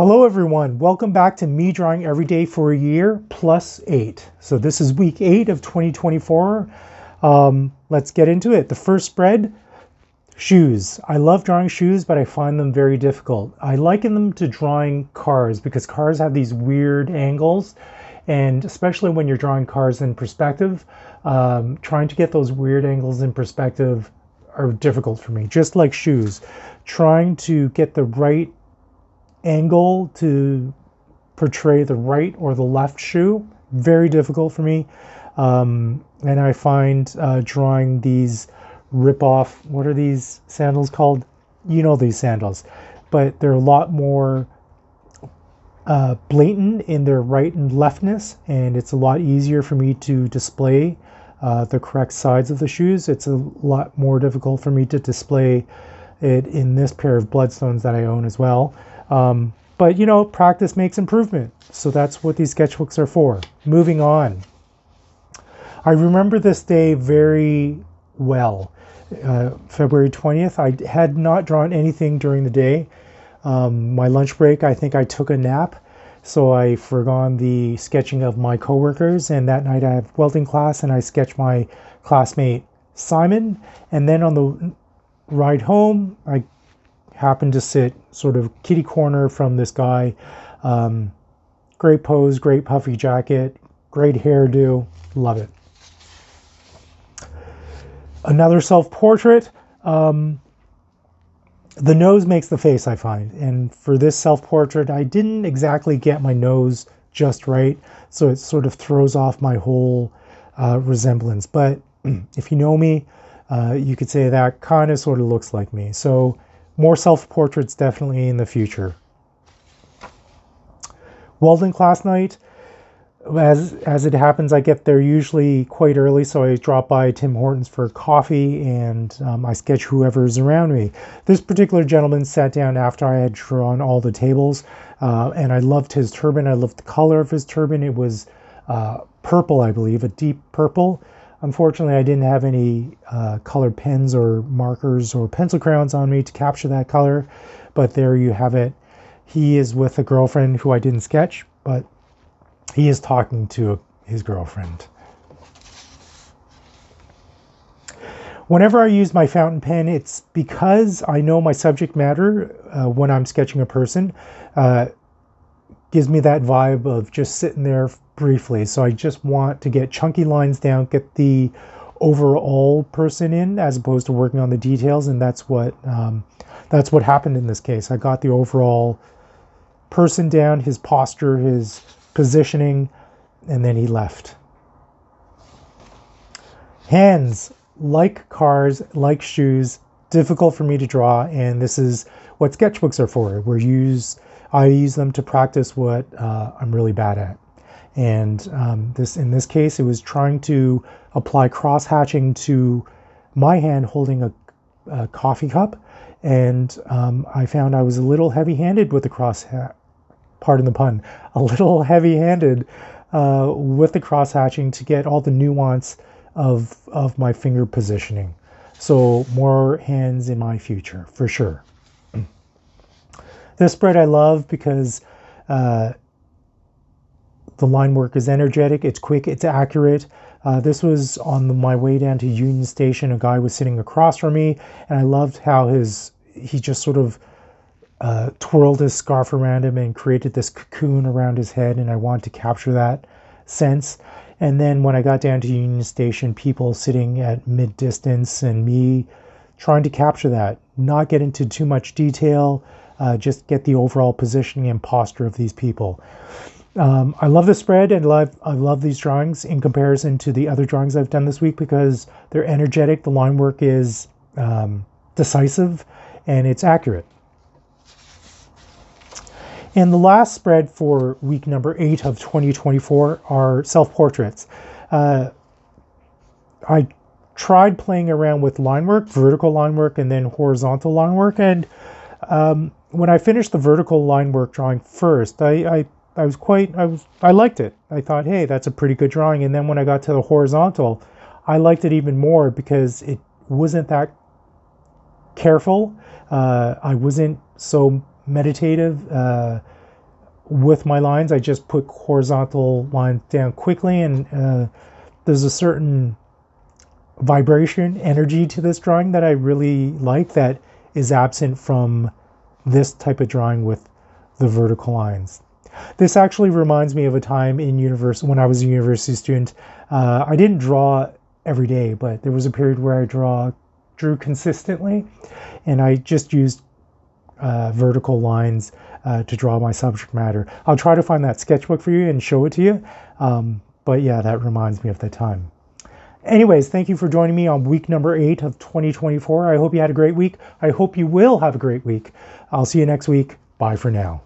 Hello everyone, welcome back to me drawing every day for a year plus 8. So this is week 8 of 2024. Let's get into it. The first spread, shoes. I love drawing shoes, but I find them very difficult. I liken them to drawing cars because cars have these weird angles, and especially when you're drawing cars in perspective, trying to get those weird angles in perspective are difficult for me. Just like shoes, trying to get the right angle to portray the right or the left shoe, very difficult for me. And I find drawing these rip-off, what are these sandals called? You know these sandals, but they're a lot more blatant in their right and leftness, and it's a lot easier for me to display the correct sides of the shoes. It's a lot more difficult for me to display it in this pair of Bloodstones that I own as well. But you know, practice makes improvement. So that's what these sketchbooks are for. Moving on. I remember this day very well. February 20th. I had not drawn anything during the day. My lunch break, I think I took a nap. So I forgone the sketching of my coworkers. And that night I have welding class and I sketched my classmate Simon. And then on the ride home, I happened to sit sort of kitty corner from this guy. Great pose, great puffy jacket, great hairdo, love it. Another self-portrait. The nose makes the face, I find. And for this self-portrait, I didn't exactly get my nose just right, so it sort of throws off my whole resemblance. But if you know me, you could say that kind of sort of looks like me. So more self-portraits definitely in the future. Welding class night. As it happens, I get there usually quite early, so I drop by Tim Hortons for coffee and I sketch whoever's around me. This particular gentleman sat down after I had drawn all the tables, and I loved his turban. I loved the color of his turban. It was purple, I believe, a deep purple. Unfortunately, I didn't have any colored pens or markers or pencil crayons on me to capture that color, but there you have it. He is with a girlfriend who I didn't sketch, but he is talking to his girlfriend. Whenever I use my fountain pen, it's because I know my subject matter when I'm sketching a person. Gives me that vibe of just sitting there briefly. So I just want to get chunky lines down, get the overall person in as opposed to working on the details. And that's what happened in this case. I got the overall person down, his posture, his positioning, and then he left. Hands, like cars, like shoes, difficult for me to draw, and this is what sketchbooks are for. I use them to practice what I'm really bad at. And in this case, it was trying to apply cross-hatching to my hand holding a coffee cup, and I found I was a little heavy-handed with the pardon the pun, a little heavy-handed with the cross-hatching to get all the nuance of my finger positioning. So more hands in my future, for sure. This spread I love because the line work is energetic, it's quick, it's accurate. This was on my way down to Union Station. A guy was sitting across from me, and I loved how he just sort of twirled his scarf around him and created this cocoon around his head, and I wanted to capture that sense. And then when I got down to Union Station, people sitting at mid-distance and me trying to capture that, not get into too much detail, just get the overall positioning and posture of these people. I love the spread, and I love these drawings in comparison to the other drawings I've done this week because they're energetic, the line work is decisive, and it's accurate. And the last spread for week number 8 of 2024 are self-portraits. I tried playing around with line work, vertical line work, and then horizontal line work. And when I finished the vertical line work drawing first, I liked it. I thought, hey, that's a pretty good drawing. And then when I got to the horizontal, I liked it even more because it wasn't that careful. I wasn't so meditative. with my lines. I just put horizontal lines down quickly, and there's a certain vibration, energy to this drawing that I really like that is absent from this type of drawing with the vertical lines. This actually reminds me of a time in university, when I was a university student. I didn't draw every day, but there was a period where I drew consistently, and I just used vertical lines to draw my subject matter. I'll try to find that sketchbook for you and show it to you. But yeah, that reminds me of that time. Anyways, thank you for joining me on week number 8 of 2024. I hope you had a great week. I hope you will have a great week. I'll see you next week. Bye for now.